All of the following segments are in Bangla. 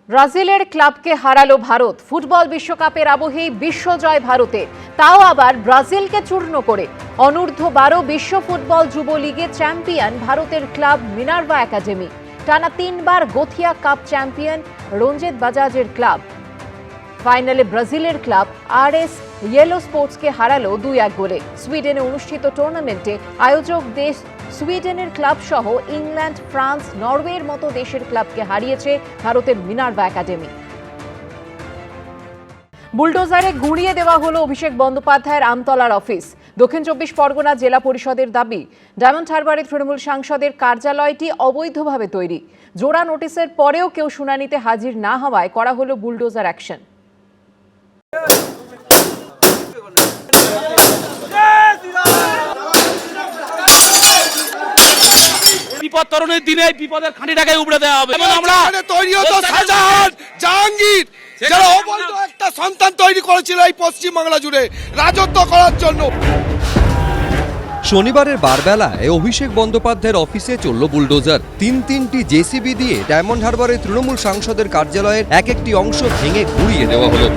ব্রাজিলের ক্লাবকে হারালো ভারত। ফুটবল বিশ্বকাপের আবহেই বিশ্বজয় ভারতের, তাও আবার ব্রাজিলকে চূর্ণ করে। অনূর্ধ্ব-12 বিশ্ব ফুটবল যুব লিগে চ্যাম্পিয়ন ভারতের ক্লাব মিনার্ভা একাডেমি। টানা 3 বার গোথিয়া কাপ চ্যাম্পিয়ন রঞ্জিত বাজাজের ক্লাব। ফাইনালে ব্রাজিলের ক্লাব আরএস ইয়েলো স্পোর্টসকে হারালো 2-1 গোলে। সুইডেনে অনুষ্ঠিত টুর্নামেন্টে আয়োজক দেশ সুইডেনের ক্লাব সহ ইংল্যান্ড, ফ্রান্স, নরওয়ের মতো দেশের ক্লাবকে হারিয়েছে ভারতের মিনার্ভা একাডেমি। বুলডোজারে গুঁড়িয়ে দেওয়া হলো অভিষেক বন্দ্যোপাধ্যায়ের আমতলার অফিস। দক্ষিণ 24 পরগনা জেলা পরিষদের দাবি, ডায়মন্ড হারবারে তৃণমূল সাংসদের কার্যালয়টি অবৈধভাবে তৈরি। জোড়া নোটিশের পরেও কেউ শুনানিতে হাজির না হওয়ায় করা হলো বুলডোজার অ্যাকশন। বিপদ তরণের দিনে বিপদের খাঁটিটাকে উপড়ে দেওয়া হবে। আমরা তৈরি হতো শাহজাহান, জাহাঙ্গীর, যারা অবৈধ একটা সন্তান তৈরি করেছিল এই পশ্চিম বাংলা জুড়ে রাজত্ব করার জন্য। শনিবারের বারবেলায় অভিষেক বন্দ্যোপাধ্যায়ের অফিসে চলল বুলডোজার। তিনটি জেসিবি দিয়ে ডায়মন্ড হারবারে তৃণমূল সাংসদের কার্যালয়ের একটি অংশ ভেঙে ঘুরিয়ে দেওয়া হলো।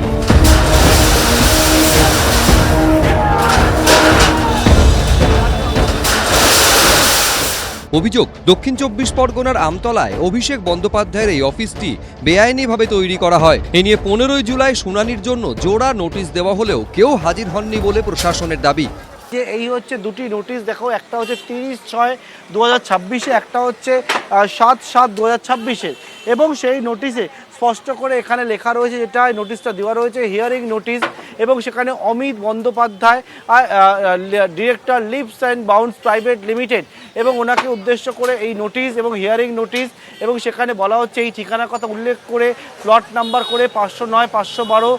অভিযোগ, দক্ষিণ 24 পরগনার আমতলায় অভিষেক বন্দ্যোপাধ্যায়ের এই অফিসটি বেআইনিভাবে তৈরি করা হয়। এ নিয়ে 15 জুলাই শুনানির জন্য জোড়া নোটিশ দেওয়া হলেও কেউ হাজির হননি বলে প্রশাসনের দাবি। যে এই হচ্ছে দুটি নোটিশ, দেখো, একটা হচ্ছে 30/6/2026, একটা হচ্ছে 7/7/2026। এবং সেই নোটিশে স্পষ্ট করে এখানে লেখা রয়েছে, যেটা নোটিশটা দেওয়া রয়েছে হিয়ারিং নোটিশ, এবং সেখানে Amit Bandyopadhyay, director Leaps and Bounce Private Limited, এবং ওনাকে উদ্দেশ্য করে এই নোটিশ এবং হিয়ারিং নোটিশ। এবং সেখানে বলা হচ্ছে এই ঠিকানার কথা উল্লেখ করে প্লট নাম্বার করে 509, 512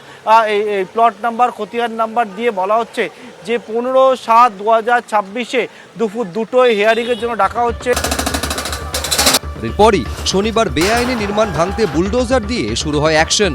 এই প্লট নাম্বার, খতিয়ান নাম্বার দিয়ে বলা হচ্ছে যে 15/7/2026 দুপুর 2টোয় হিয়ারিংয়ের জন্য ডাকা হচ্ছে। এরপরই শনিবার বেআইনি নির্মাণ ভাঙতে বুলডোজার দিয়ে শুরু হয় অ্যাকশন।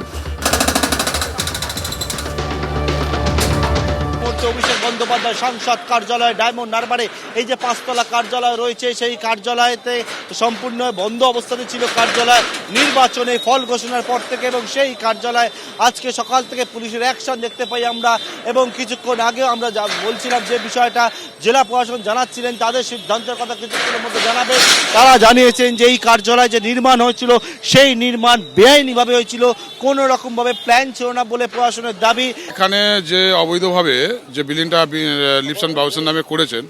অভিষেক বন্দ্যোপাধ্যায় সাংসদ কার্যালয় ডায়মন্ড হারবারে এই যে 5তলা কার্যালয় রয়েছে, সেই কার্যালয়তে সম্পূর্ণ বন্ধ অবস্থাতে ছিল কার্যালয় নির্বাচনে ফল ঘোষণার পর থেকে, এবং সেই কার্যালয় আজকে সকাল থেকে পুলিশের অ্যাকশন দেখতে পাই আমরা। এবং কিছুক্ষণ আগেও আমরা বলছিলাম যে বিষয়টা জেলা প্রশাসন জানাচ্ছিলেন, তাদের সিদ্ধান্তের কথা কিছুক্ষণের মধ্যে জানাবে। তারা জানিয়েছেন যে এই কার্যালয় যে নির্মাণ হয়েছিল সেই নির্মাণ বেআইনিভাবে হয়েছিল, কোনো রকমভাবে প্ল্যান ছিল না বলে প্রশাসনের দাবি। এখানে যে অবৈধভাবে যে বিল্ডিংটা লিপস অ্যান্ড বাউন্সের নামে করেছেন,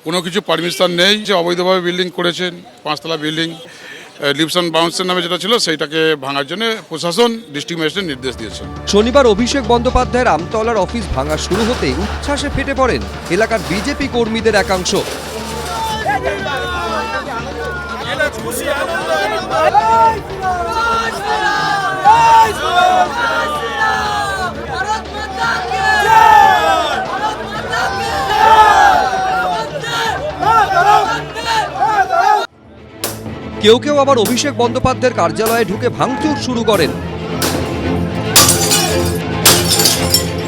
কোনো কিছু পারমিশন নেই, যে অবৈধভাবে বিল্ডিং করেছেন। 5তলা বিল্ডিং লিপস অ্যান্ড বাউন্সের নামে যেটা ছিল সেইটাকে ভাঙার জন্য প্রশাসন ডিস্ট্রিক্ট ম্যাজিস্ট্রেট নির্দেশ দিয়েছেন। শনিবার অভিষেক বন্দ্যোপাধ্যায়ের আমতলার অফিস ভাঙা শুরু হতেই উচ্ছ্বাসে ফেটে পড়েন এলাকার বিজেপি কর্মীদের একাংশ। কেউ আবার অভিষেক বন্দ্যোপাধ্যায়ের কার্যালয়ে ঢুকে ভাঙচুর শুরু করেন।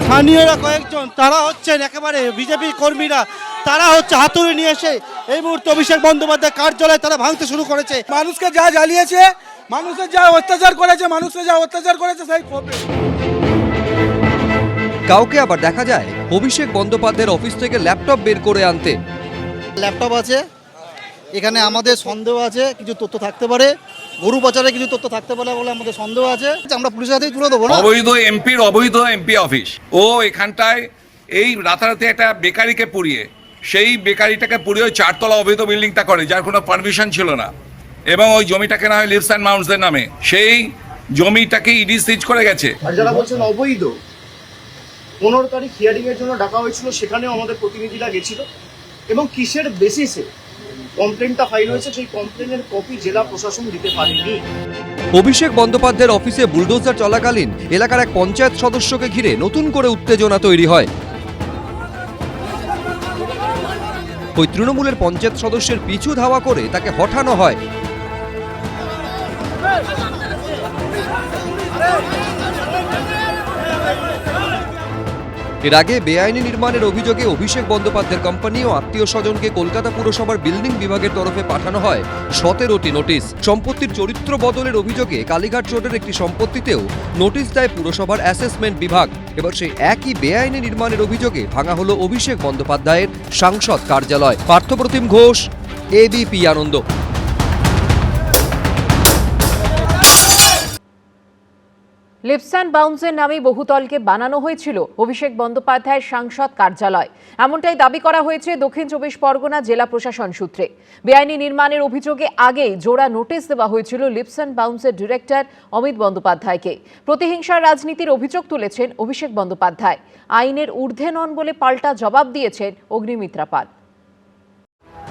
স্থানীয়রা কয়েকজন, তারা হচ্ছেন একেবারে বিজেপি কর্মীরা, তারা হচ্ছে হাতুড়ি নিয়ে এসে এই মুহূর্তে অভিষেক বন্দ্যোপাধ্যায় কার্যালয় তারা ভাঙতে শুরু করেছে। মানুষকে যা জ্বালিয়েছে, মানুষের যা অত্যাচার করেছে সেই ক্ষোভে। কাউকে আবার দেখা যায় অভিষেক বন্দ্যোপাধ্যায়ের অফিস থেকে ল্যাপটপ বের করে আনতে। ল্যাপটপ আছে, এখানে আমাদের সন্দেহ আছে কিছু তথ্য থাকতে পারে, গরু পাচারের কিছু তথ্য থাকতে পারে বলে আমাদের সন্দেহ আছে। আমরা পুলিশের হাতেই তুলে দেবো না। অবৈধ এমপি অফিস, ও এখানটায় এই রাতারাতি একটা বেকারিকে পুড়িয়ে, সেই বেকারিটাকে পুড়িয়ে ওই 4তলা অবৈধ বিল্ডিংটা করে, যার কোনো পারমিশন ছিল না, এবং ওই জমিটাকে না হয় লিপস অ্যান্ড বাউন্সের নামে, সেই জমিটাকে ইডি সিজ করে গেছে। আর যারা বলছেন অবৈধ, 15 তারিখ হিয়ারিং এর জন্য ডাকা হয়েছিল, সেখানেও আমাদের প্রতিনিধিরা গেছিল, এবং কিসের বেসিসে কমপ্লেনটা ফাইল হয়েছে সেই কমপ্লেনের কপি জেলা প্রশাসন দিতে পারেনি। অভিষেক বন্দ্যোপাধ্যায়ের অফিসে বুলডোজার চলাকালীন এলাকার এক পঞ্চায়েত সদস্যকে ঘিরে নতুন করে উত্তেজনা তৈরি হয়। ওই তৃণমূলের পঞ্চায়েত সদস্যের পিছু ধাওয়া করে তাকে হঠানো হয়। এর আগে বেআইনি নির্মাণের অভিযোগে অভিষেক বন্দ্যোপাধ্যায়ের কোম্পানি ও আত্মীয় স্বজনকে কলকাতা পুরসভার বিল্ডিং বিভাগের তরফে পাঠানো হয় 17টি নোটিশ। সম্পত্তির চরিত্র বদলের অভিযোগে কালীঘাট রোডের একটি সম্পত্তিতেও নোটিশ দেয় পুরসভার অ্যাসেসমেন্ট বিভাগ। এবার সেই একই বেআইনি নির্মাণের অভিযোগে ভাঙা হলো অভিষেক বন্দ্যোপাধ্যায়ের সাংসদ কার্যালয়। Parthapratim Ghosh, ABP Ananda. Lips and বাউন্সের নামে বহুতলকে বানানো হয়েছিল অভিষেক বন্দ্যোপাধ্যায়ের সাংসদ কার্যালয়, এমনটাই দাবি করা হয়েছে দক্ষিণ চব্বিশ পরগনা জেলা প্রশাসন সূত্রে। বেআইনি নির্মাণের অভিযোগে আগেই জোড়া নোটিশ দেওয়া হয়েছিল লিপস অ্যান্ড বাউন্সের ডিরেক্টর অমিত বন্দ্যোপাধ্যায়কে। প্রতিহিংসার রাজনীতির অভিযোগ তুলেছেন অভিষেক বন্দ্যোপাধ্যায়। আইনের ঊর্ধ্বে নন বলে পাল্টা জবাব দিয়েছেন অগ্নিমিত্রা পাল।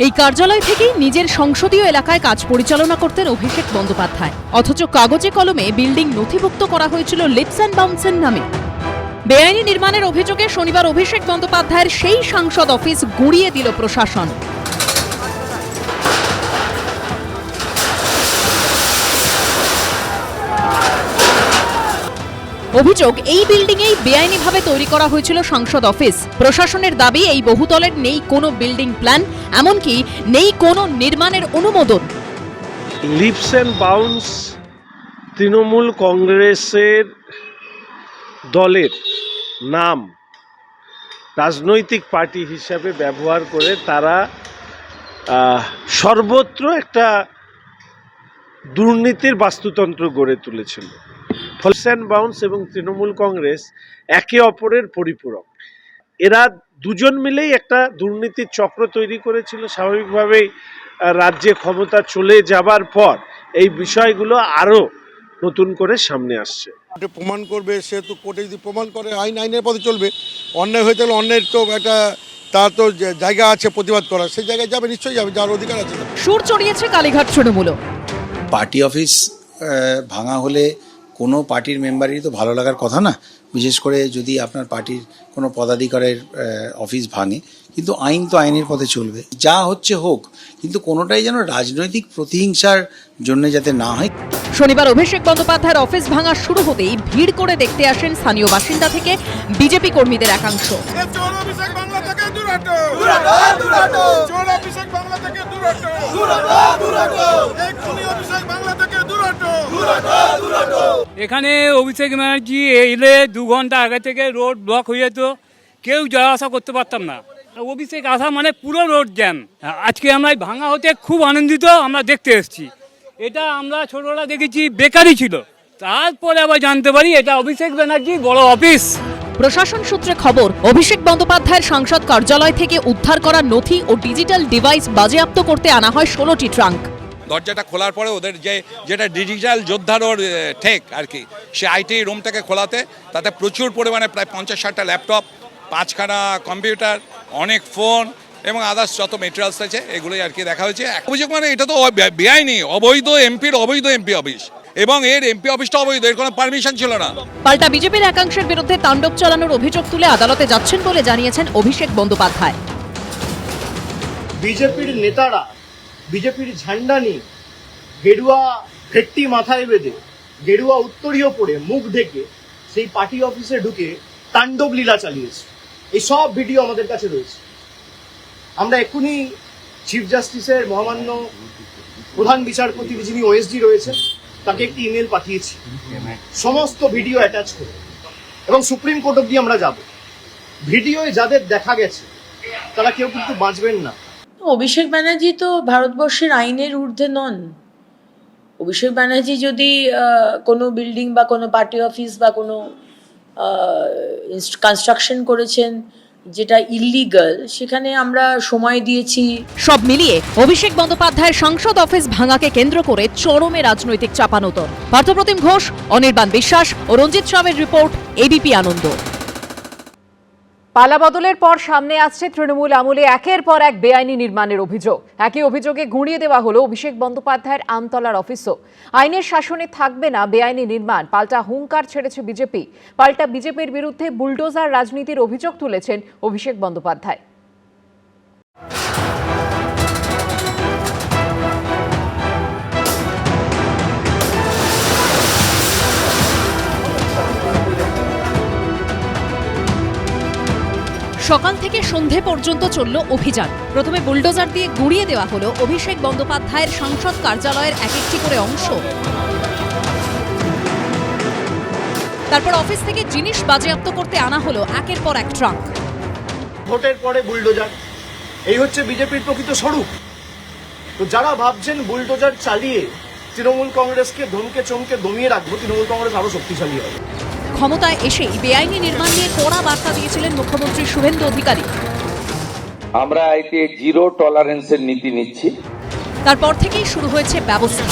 এই কার্যালয় থেকেই নিজের সংসদীয় এলাকায় কাজ পরিচালনা করতেন অভিষেক বন্দ্যোপাধ্যায়, অথচ কাগজে কলমে বিল্ডিং নথিভুক্ত করা হয়েছিল লিপস অ্যান্ড বাউন্সের নামে। বেআইনি নির্মাণের অভিযোগে শনিবার অভিষেক বন্দ্যোপাধ্যায়ের সেই সাংসদ অফিস গুঁড়িয়ে দিল প্রশাসন। অভিযোগ, এই বিল্ডিংয়েই বেআইনিভাবে তৈরি করা হয়েছিল সাংসদ অফিস। প্রশাসনের দাবি, এই বহুতলের নেই কোনো বিল্ডিং প্ল্যান, এমনকি নেই কোনো নির্মাণের অনুমোদন। লিপস অ্যান্ড বাউন্স তৃণমূল কংগ্রেসের দলের নাম রাজনৈতিক পার্টি হিসাবে ব্যবহার করে তারা সর্বত্র একটা দুর্নীতির বাস্তুতন্ত্র গড়ে তুলেছিল। লিপস অ্যান্ড বাউন্স এবং তৃণমূল কংগ্রেস একে অপরের পরিপূরক। এরা দুজন মিলেই একটা দুর্নীতির চক্র তৈরি করেছিল। স্বাভাবিকভাবেই রাজ্যে ক্ষমতা চলে যাবার পর এই বিষয়গুলো আরও নতুন করে সামনে আসছে। প্রমাণ করবে, সেহেতু কোর্টে যদি প্রমাণ করে আইনের পথে চলবে। অন্যায় হয়ে থাকলে অন্যায়ের তো একটা তার তো জায়গা আছে প্রতিবাদ করার, সেই জায়গায় যাবে, নিশ্চয়ই যাবে, যার অধিকার আছে। সুর চড়িয়েছে কালীঘাট তৃণমূল। পার্টি অফিস ভাঙা হলে কোনো পার্টির মেম্বারেরই তো ভালো লাগার কথা না, বিশেষ করে যদি আপনার পার্টির কোনো পদাধিকারের অফিস ভাঙে। কিন্তু আইন তো আইনের পথে চলবে, যা হচ্ছে হোক, কিন্তু কোনোটাই যেন রাজনৈতিক প্রতিহিংসার জন্য যাতে না হয়। শনিবার অভিষেক বন্দ্যোপাধ্যায়ের অফিস ভাঙা শুরু হতেই ভিড় করে দেখতে আসেন স্থানীয় বাসিন্দা থেকে বিজেপি কর্মীদের একাংশ। এখানে অভিষেক ব্যানার্জি এলে 2 ঘন্টা আগে থেকে রোড ব্লক হয়ে যেত, কেউ যাওয়া আসা করতে পারতাম না। অভিষেক আসা মানে পুরো রোড জ্যাম। আজকে আমরা ভাঙা হতে খুব আনন্দিত, আমরা দেখতে এসেছি। এটা আমরা ছোটবেলা দেখেছি বেকারি ছিল, তারপরে আবার জানতে পারি এটা অভিষেক ব্যানার্জি বড় অফিস। প্রশাসন সূত্রে খবর, অভিষেক বন্দ্যোপাধ্যায়ের সাংসদ কার্যালয় থেকে উদ্ধার করা নথি ও ডিজিটাল ডিভাইস বাজেয়াপ্ত করতে আনা হয় 16টি ট্রাঙ্ক। দরজাটা খোলার পরে ওদের যেটা ডিজিটাল যোদ্ধার ওর ঠেক আর কি, সে আইটি রুমটাকে খোলাতে তাতে প্রচুর পরিমাণে প্রায় 50-60টা ল্যাপটপ, 5খানা কম্পিউটার, অনেক ফোন এবং আদার্স যত মেটেরিয়ালস আছে এগুলোই আর কি দেখা হয়েছে। অভিযোগ মানে এটা তো বেআইনি, অবৈধ এমপি অফিস, এবং এর এমপি অফিসটা অবৈধ, এর কোনো পারমিশন ছিল না। পাল্টা বিজেপির একাংশের বিরুদ্ধে তাণ্ডব চালানোর অভিযোগ তুলে আদালতে যাচ্ছেন বলে জানিয়েছেন অভিষেক বন্দ্যোপাধ্যায়। বিজেপির নেতারা বিজেপির ঝান্ডা নিয়ে গেরুয়া ভেট্টি মাথায় বেঁধে, গেরুয়া উত্তরীয় পরে, মুখ ঢেকে সেই পার্টি অফিসে ঢুকে তাণ্ডব লীলা চালিয়েছে। এই সব ভিডিও আমাদের কাছে রয়েছে। আমরা এক্ষুনি চিফ জাস্টিসের মহামান্য প্রধান বিচারপতি যিনি ওএসডি রয়েছেন তাকে একটি ইমেল পাঠিয়েছি সমস্ত ভিডিও অ্যাটাচ করে, এবং সুপ্রিম কোর্ট অব্দি আমরা যাব। ভিডিওয় যাদের দেখা গেছে তারা কেউ কিন্তু বাঁচবেন না। অভিষেক ব্যানার্জি তো ভারতবর্ষের আইনের ঊর্ধ্বে নন। অভিষেক ব্যানার্জি যদি কোনো বিল্ডিং বা কোনো পার্টি অফিস বা কোনো কনস্ট্রাকশন করেছেন যেটা ইল্লিগাল, সেখানে আমরা সময় দিয়েছি। সব মিলিয়ে অভিষেক বন্দ্যোপাধ্যায়ের সাংসদ অফিস ভাঙাকে কেন্দ্র করে চরমে রাজনৈতিক চাপানোতর। পার্থপ্রতিম ঘোষ, অনির্বাণ বিশ্বাস ও রঞ্জিত সাহের রিপোর্ট, এবিপি আনন্দ। পালা বদলের পর সামনে আসছে তৃণমূল আমলে একের পর এক বেআইনি নির্মাণের অভিযোগ। একই অভিযোগে গুঁড়িয়ে দেওয়া হলো অভিষেক বন্দ্যোপাধ্যায়ের আমতলার অফিসও। আইনের শাসনে থাকবে না বেআইনি নির্মাণ, পাল্টা হুঙ্কার ছেড়েছে বিজেপি। পাল্টা বিজেপির বিরুদ্ধে বুলডোজার রাজনীতির অভিযোগ তুলেছেন অভিষেক বন্দ্যোপাধ্যায়। সকাল থেকে সন্ধে পর্যন্ত চলল অভিযান। প্রথমে বুলডোজার দিয়ে গুঁড়িয়ে দেওয়া হলো অভিষেক বন্দ্যোপাধ্যায়ের সংসদ কার্যালয়ের এক একটি করে অংশ। তারপর অফিস থেকে জিনিস বাজেয়াপ্ত করতে আনা হলো একের পর এক ট্রাক। ভোটের পরে বুলডোজার, এই হচ্ছে বিজেপির প্রকৃত স্বরূপ। তো যারা ভাবছেন বুলডোজার চালিয়ে তৃণমূল কংগ্রেসকে ধমকে চমকে দমিয়ে রাখবো, তৃণমূল কংগ্রেস আরো শক্তিশালী হবে। ক্ষমতায় এসেই বেআইনি নির্মাণ নিয়ে কড়া বার্তা দিয়েছিলেন মুখ্যমন্ত্রী শুভেন্দু অধিকারী। আমরা এতে জিরো টলারেন্সের নীতি নিচ্ছি। তারপর থেকেই শুরু হয়েছে ব্যবস্থা।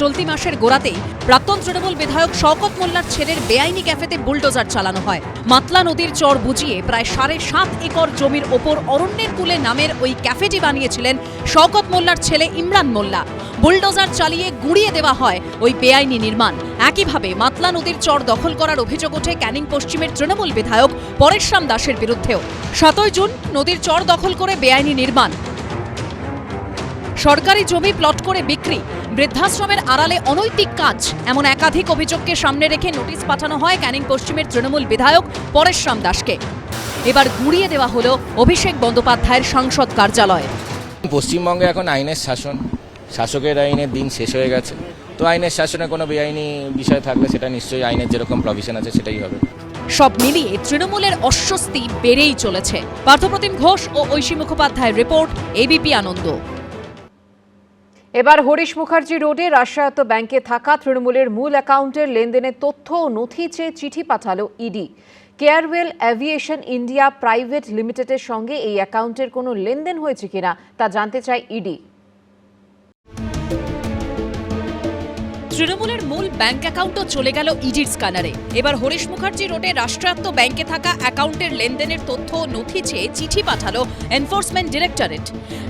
চলতি মাসের গোড়াতেই প্রাক্তন তৃণমূল বিধায়ক শওকত মোল্লার ছেলের বেআইনি ক্যাফেতে বুলডোজার চালানো হয়। মাতলা নদীর চর বুঝিয়ে প্রায় 7.5 একর জমির ওপর অরণ্যের কূলে নামের ওই ক্যাফেটি বানিয়েছিলেন শওকত মোল্লার ছেলে ইমরান মোল্লা। বুলডোজার চালিয়ে গুঁড়িয়ে দেওয়া হয় ওই বেআইনি নির্মাণ। একইভাবে মাতলা নদীর চর দখল করার অভিযোগ ওঠে ক্যানিং পশ্চিমের তৃণমূল বিধায়ক পরেশরাম দাসের বিরুদ্ধেও। 7 জুন নদীর চর দখল করে বেআইনি নির্মাণ, সরকারি জমি প্লট করে বিক্রি, বৃদ্ধাশ্রমের আড়ালে অনৈতিক কাজ, এমন একাধিক অভিযোগকে সামনে রেখে নোটিশ পাঠানো হয় ক্যানিং পশ্চিমের তৃণমূল বিধায়ক পরেশরাম দাসকে। এবার গুঁড়িয়ে দেওয়া হলো অভিষেক বন্দ্যোপাধ্যায়ের সংসদ কার্যালয়। পশ্চিমবঙ্গে এখন আইনের শাসন, শাসকের আইনের দিন শেষ হয়ে গেছে। তো আইনের শাসনে কোনো বেআইনি বিষয় থাকলে সেটা নিশ্চয়ই আইনের যেরকম প্রভিশন আছে সেটাই হবে। সব মিলিয়ে তৃণমূলের অস্বস্তি বেড়েই চলেছে। পার্থপ্রতিম ঘোষ ও ঐশী মুখোপাধ্যায়ের রিপোর্ট, এবিপি আনন্দ। এবার হরিশ মুখার্জি রোডে রাষ্ট্রায়ত্ত ব্যাংকে থাকা তৃণমূলের মূল অ্যাকাউন্টের লেনদেনের তথ্য ও নথি চেয়ে চিঠি পাঠালো ইডি। কেয়ারওয়েল অ্যাভিয়েশন ইন্ডিয়া প্রাইভেট লিমিটেডের সঙ্গে এই অ্যাকাউন্টের কোনো লেনদেন হয়েছে কিনা তা জানতে চায় ইডি। তৃণমূলের মূল ব্যাংক অ্যাকাউন্টও চলে গেল ইডির স্ক্যানারে। এবার হরিশ মুখার্জি রোডে রাষ্ট্রায়ত্ত ব্যাংকে থাকা অ্যাকাউন্টের লেনদেনের তথ্য ও নথি চেয়ে চিঠি পাঠালো এনফোর্সমেন্ট ডিরেক্টরেট।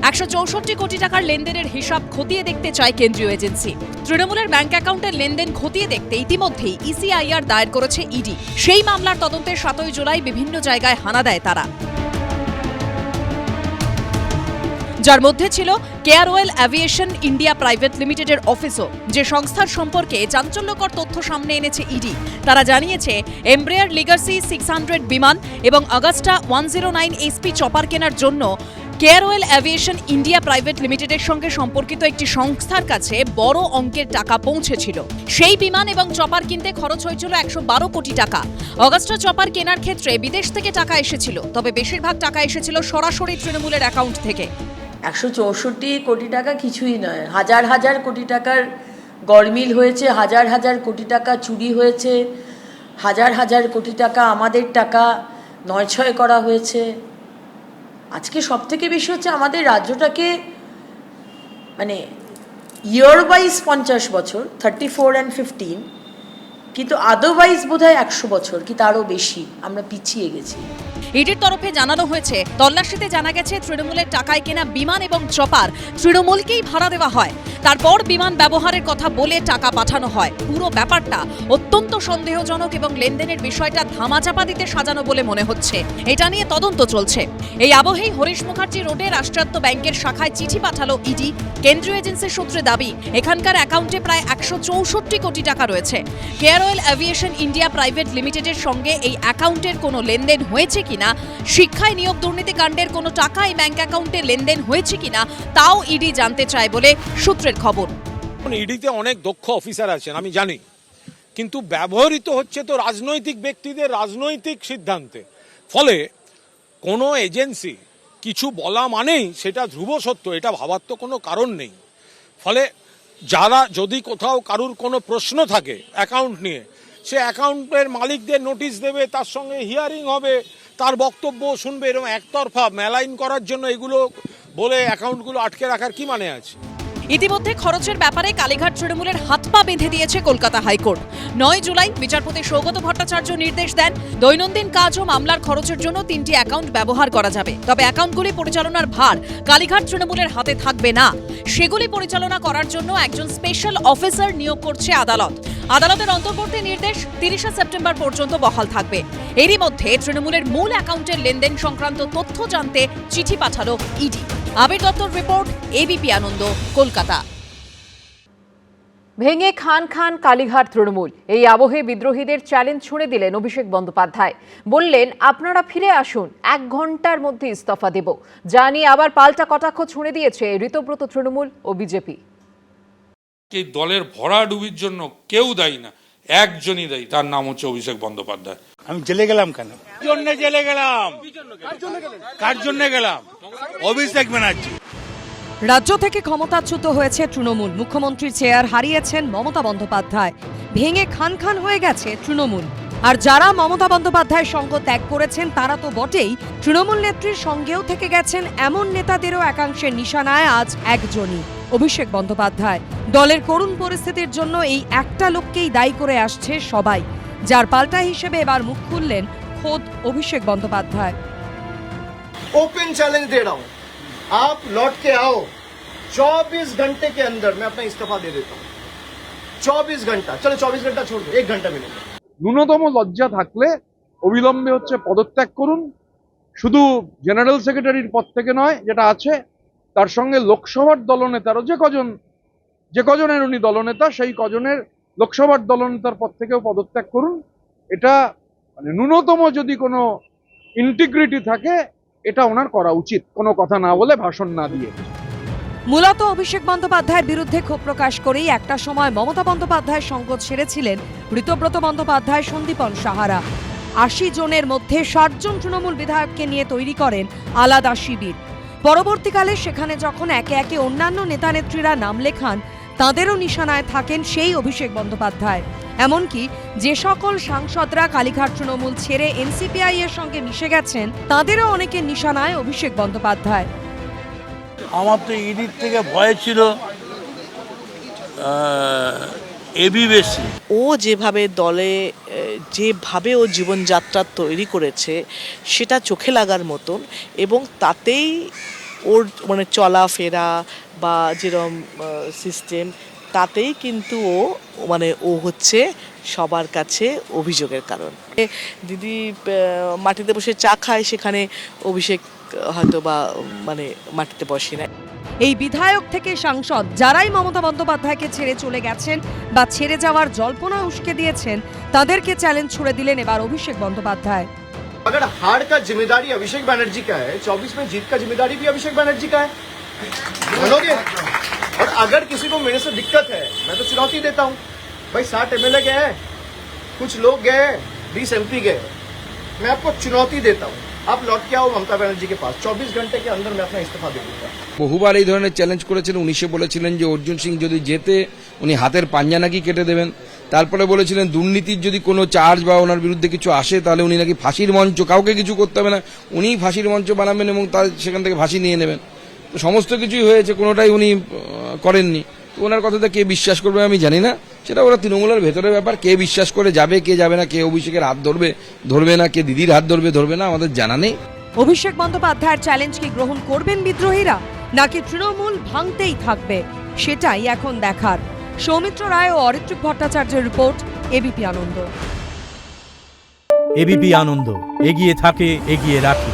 164 কোটি টাকার লেনদেনের হিসাব খতিয়ে দেখতে চায় কেন্দ্রীয় এজেন্সি। তৃণমূলের ব্যাংক অ্যাকাউন্টের লেনদেন খতিয়ে দেখতে ইতিমধ্যেই ইসিআইআর দায়ের করেছে ইডি। সেই মামলার তদন্তে 7 জুলাই বিভিন্ন জায়গায় হানা দেয় তারা, যার মধ্যে ছিল কেয়ারওয়েল অ্যাভিয়েশন ইন্ডিয়া প্রাইভেট লিমিটেডের অফিসও। যে সংস্থার সম্পর্কে চাঞ্চল্যকর তথ্য সামনে এনেছে ইডি। তারা জানিয়েছে এমব্রেয়ার লিগাসি 600 বিমান এবং অগাস্টা 109 এসপি চপার কেনার জন্য কেয়ারওয়েল অ্যাভিয়েশন ইন্ডিয়া প্রাইভেট লিমিটেডের সঙ্গে সম্পর্কিত একটি সংস্থার কাছে বড় অঙ্কের টাকা পৌঁছেছিল। সেই বিমান এবং চপার কিনতে খরচ হয়েছিল 112 কোটি টাকা। অগাস্টা চপার কেনার ক্ষেত্রে বিদেশ থেকে টাকা এসেছিল, তবে বেশিরভাগ টাকা এসেছিল সরাসরি তৃণমূলের অ্যাকাউন্ট থেকে। 164 কোটি টাকা কিছুই নয়, হাজার হাজার কোটি টাকার গরমিল হয়েছে, হাজার হাজার কোটি টাকা চুরি হয়েছে, হাজার হাজার কোটি টাকা আমাদের টাকা নয়ছয় করা হয়েছে। আজকে সব থেকে বেশি হচ্ছে আমাদের রাজ্যটাকে মানে ইয়ার ওয়াইজ 50 বছর, 34 and 15, কিন্তু আদারওয়াইজ বোধহয় 100 বছর কি তারও বেশি আমরা পিছিয়ে গেছি। ইডির তরফে জানানো হয়েছে, তল্লাশিতে জানা গেছে তৃণমূলের টাকায় কেনা বিমান এবং চপার তৃণমূলকেই ভাড়া দেওয়া হয়। তারপর বিমান ব্যবহারের কথা বলে টাকা পাঠানো হয়। পুরো ব্যাপারটা অত্যন্ত সন্দেহজনক এবং লেনদেনের বিষয়টা ধামাচাপা দিতে সাজানো বলে মনে হচ্ছে। এটা নিয়ে তদন্ত চলছে। এই আবহেই হরিশ মুখার্জি রোডে রাষ্ট্রায়ত্ত ব্যাংকের শাখায় চিঠি পাঠালো ইডি। কেন্দ্রীয় এজেন্সির সূত্রে দাবি, এখানকার অ্যাকাউন্টে প্রায় 164 কোটি টাকা রয়েছে। কেয়ারওয়েল অ্যাভিয়েশন ইন্ডিয়া প্রাইভেট লিমিটেডের সঙ্গে এই অ্যাকাউন্টের কোনো লেনদেন হয়েছে কিনা, শিক্ষায় নিয়োগ দুর্নীতিকাণ্ডের কোনো টাকা এই ব্যাংক অ্যাকাউন্টে লেনদেন হয়েছে কিনা তাও ইডি জানতে চায় বলে সূত্রের খবর। ইডিতে অনেক দক্ষ অফিসার আছেন আমি জানি, কিন্তু ব্যবহৃত হচ্ছে তো রাজনৈতিক ব্যক্তিদের রাজনৈতিক সিদ্ধান্তে। ফলে কোনো এজেন্সি কিছু বলা মানেই সেটা ধ্রুব সত্য, এটা ভাবার তো কোনো কারণ নেই। ফলে যারা যদি কোথাও কারুর কোনো প্রশ্ন থাকে অ্যাকাউন্ট নিয়ে, সে অ্যাকাউন্টের মালিকদের নোটিশ দেবে, তার সঙ্গে হিয়ারিং হবে, তার বক্তব্য শুনবে। এরকম একতরফা মেলাইন করার জন্য এগুলো বলে অ্যাকাউন্টগুলো আটকে রাখার কি মানে আছে? ইতিমধ্যে খরচের ব্যাপারে কালীঘাট তৃণমূলের হাত পা বেঁধে দিয়েছে কলকাতা হাইকোর্ট। 9 জুলাই বিচারপতি সৌগত ভট্টাচার্য নির্দেশ দেন, দৈনন্দিন কাজ ও মামলার খরচের জন্য 3টি অ্যাকাউন্ট ব্যবহার করা যাবে। তবে অ্যাকাউন্টগুলি পরিচালনার ভার কালীঘাট তৃণমূলের হাতে থাকবে না। সেগুলি পরিচালনা করার জন্য একজন স্পেশাল অফিসার নিয়োগ করছে আদালত। আদালতের অন্তর্বর্তী নির্দেশ 30 সেপ্টেম্বর পর্যন্ত বহাল থাকবে। এরই মধ্যে তৃণমূলের মূল অ্যাকাউন্টের লেনদেন সংক্রান্ত তথ্য জানতে চিঠি পাঠালো ইডি। আবির দত্তর রিপোর্ট, এবিপি আনন্দ, কলকাতা। ভেঙে খান খান কালীঘাট তৃণমূল, এই আবহে বিদ্রোহীদের চ্যালেঞ্জ ছুঁড়ে দিলেন অভিষেক বন্দ্যোপাধ্যায়। বললেন, আপনারা ফিরে আসুন, 1 ঘন্টার মধ্যে ইস্তফা দেব। যা নিয়ে আবার পাল্টা কটাক্ষ ছুঁড়ে দিয়েছে ঋতব্রত তৃণমূল ও বিজেপি। এই দলের ভরাডুবির জন্য কেউ দায়ী না, একজনই দায়ী, তার নাম হচ্ছে অভিষেক বন্দ্যোপাধ্যায়। আমি জেলে গেলাম কেন? জন্য জেলে গেলাম, কার জন্য গেলাম? অভিষেক ব্যানার্জি। রাজ্য থেকে ক্ষমতাচ্যুত হয়েছে তৃণমূল, মুখ্যমন্ত্রীর চেয়ার হারিয়েছেন মমতা বন্দ্যোপাধ্যায়। ভেঙে খান খান হয়ে গেছে তৃণমূল। আর যারা মমতা বন্দ্যোপাধ্যায়ের সঙ্গ ত্যাগ করেছেন তারা তো বটেই, তৃণমূল নেত্রীর সঙ্গেও থেকে গেছেন এমন নেতাদেরও একাংশের নিশানায় আজ একজনই, অভিষেক বন্দ্যোপাধ্যায়। দলের করুণ পরিস্থিতির জন্য এই একটা লোককেই দায়ী করে আসছে সবাই, যার পাল্টা হিসেবে এবার মুখ খুললেন খোদ অভিষেক বন্দ্যোপাধ্যায়। ओपन चैलेंज दे रहा हूं, आप लौट के आओ, 24 घंटे के अंदर मैं अपना इस्तीफा दे देता हूं। 24 घंटा, चलो 24 घंटा छोड़ दो, 1 घंटा मिलेगा। ন্যূনতম লজ্জা থাকলে অবিলম্বে হচ্ছে পদত্যাগ করুন, শুধু জেনারেল সেক্রেটারির পদ থেকে নয়, যেটা আছে তার সঙ্গে লোকসভার দলনেতারও যে কজনের উনি দলনেতা, সেই কজনের লোকসভার দলনেতার পদ থেকেও পদত্যাগ করুন। এটা মানে ন্যূনতম যদি কোনো ইন্টিগ্রিটি থাকে, এটা ওনার করা উচিত, কোনো কথা না বলে, ভাষণ না দিয়ে। মূলত অভিষেক বন্দ্যোপাধ্যায়ের বিরুদ্ধে ক্ষোভ প্রকাশ করেই একটা সময় মমতা বন্দ্যোপাধ্যায়ের সঙ্গ ছেড়েছিলেন ঋতব্রত বন্দ্যোপাধ্যায়, সন্দীপন সাহারা। 80 জনের মধ্যে 60 জন তৃণমূল বিধায়ককে নিয়ে তৈরি করেন আলাদা শিবির। পরবর্তীকালে সেখানে যখন একে একে অন্যান্য নেতানেত্রীরা নাম লেখান, তাঁদেরও নিশানায় থাকেন সেই অভিষেক বন্দ্যোপাধ্যায়। এমনকি যে সকল সাংসদরা কালীঘাট তৃণমূল ছেড়ে এনসিপিআই এর সঙ্গে মিশে গেছেন, তাঁদেরও অনেকের নিশানায় অভিষেক বন্দ্যোপাধ্যায়। আমার তো ইডির থেকে ভয় ছিল এবি বেশি। ও যেভাবে দলে যেভাবে ও জীবনযাত্রা তৈরি করেছে সেটা চোখে লাগার মতন, এবং তাতেই ওর মানে চলাফেরা বা যেরকম সিস্টেম, তাতেই কিন্তু ও হচ্ছে সবার কাছে অভিযোগের কারণ। দিদি মাটিতে বসে চা খায়, সেখানে অভিষেক হয়তো বা মানে মাটিতে বসে না। এই বিধায়ক থেকে সাংসদ যারাই মমতা বন্দ্যোপাধ্যায়কে ছেড়ে চলে গেছেন বা ছেড়ে যাওয়ার জল্পনা উস্কে দিয়েছেন, তাদেরকে চ্যালেঞ্জ ছুড়ে দিলেন এবার অভিষেক বন্দ্যোপাধ্যায়। अगर हार का जिम्मेदारी अभिषेक बनर्जी का है, 24 में जीत का जिम्मेदारी भी अभिषेक बनर्जी का है, मानोगे? और अगर किसी को मेरे से दिक्कत है, मैं तो चुनौती देता हूँ भाई। 60 MLA गए हैं, कुछ लोग गए, 20 MP गए, मैं आपको चुनौती देता हूँ, आप लौट के आओ ममता बनर्जी के पास, 24 घंटे के अंदर मैं अपना इस्तीफा दे दूंगा। বহুবার এই ধরনের চ্যালেঞ্জ করেছেন। 19-এ বলেছিলেন যে অর্জুন সিং যদি জেতে উনি হাতের পাঞ্জা নাকি কেটে দেবেন। তারপরে বলেছিলেন দুর্নীতির যদি কোনো চার্জ বা ওনার বিরুদ্ধে কিছু আসে, তাহলে উনি নাকি ফাঁসির মঞ্চ, কাউকে কিছু করতে হবে না, উনিই ফাঁসির মঞ্চ বানাবেন এবং তার সেখান থেকে ফাঁসি নিয়ে নেবেন। তো সমস্ত কিছুই হয়েছে, কোনোটাই উনি করেননি। তো ওনার কথাটা কে বিশ্বাস করবে আমি জানি না, সেটা ওরা তৃণমূলের ভেতরের ব্যাপার। কে বিশ্বাস করে যাবে, কে যাবে না, কে অভিষেকের হাত ধরবে না, কে দিদির হাত ধরবে না, আমাদের জানা নেই। অভিষেক বন্দ্যোপাধ্যায়ের চ্যালেঞ্জ কি গ্রহণ করবেন বিদ্রোহীরা, নাকি তৃণমূল ভাঙতেই থাকবে, সেটাই এখন দেখার। সৌমিত্র রায় ও অরিত্রিক ভট্টাচার্যের রিপোর্ট, এবিপি আনন্দ। এবিপি আনন্দ, এগিয়ে থাকে, এগিয়ে রাখে।